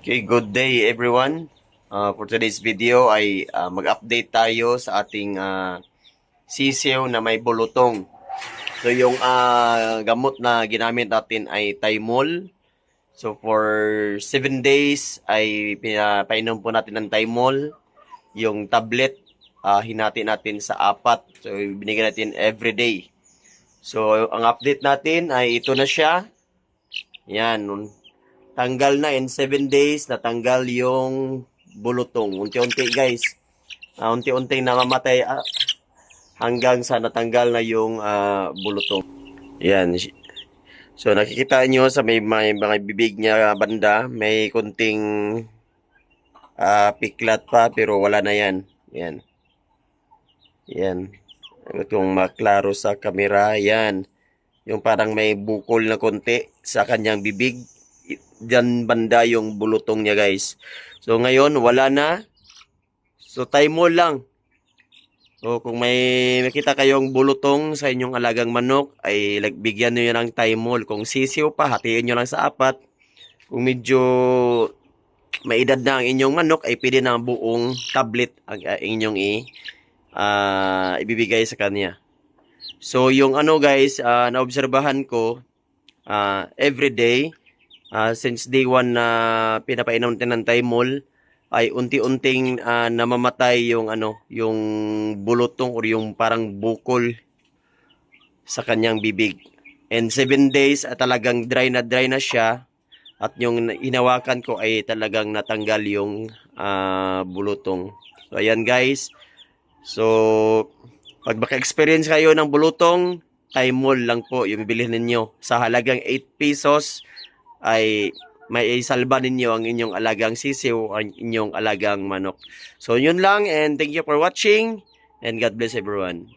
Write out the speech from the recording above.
Okay, good day everyone. For today's video ay mag-update tayo sa ating sisiw na may bulutong. So yung gamot na ginamit natin ay Thymol. So for 7 days ay pinapainom po natin ng Thymol. Yung tablet, hinati natin sa 4. So binigyan natin every day. So ang update natin ay ito na siya. Yan, tanggal na in 7 days, natanggal yung bulutong. Unti-unti guys. Unti-unti namamatay hanggang sa natanggal na yung bulutong. Yan. So nakikita nyo sa may mga bibig niya banda, may kunting piklat pa pero wala na yan. Yan. Yan. Itong maklaro sa camera. Yan. Yung parang may bukol na konti sa kanyang bibig. Diyan banda yung bulutong niya guys. So ngayon wala na. So Thymol lang. So kung may nakita kayong bulutong sa inyong alagang manok ay bigyan niyo ng Thymol. Kung sisiw pa, hatiin niyo lang sa 4. Kung medyo may edad na ang inyong manok ay pwede na buong tablet ang inyong ibibigay sa kanya. So yung guys, naobserbahan ko every day since day 1 na pinapainom natin ng Thymol ay unti-unting namamatay yung yung bulutong or yung parang bukol sa kanyang bibig. And 7 days talagang dry na siya at yung hinawakan ko ay talagang natanggal yung bulutong. So ayan guys. So pag maka-experience kayo ng bulutong, Thymol lang po yung bibilihin ninyo sa halagang 8 pesos ay may salba ninyo ang inyong alagang sisiw, ang inyong alagang manok. So yun lang, and thank you for watching and God bless everyone.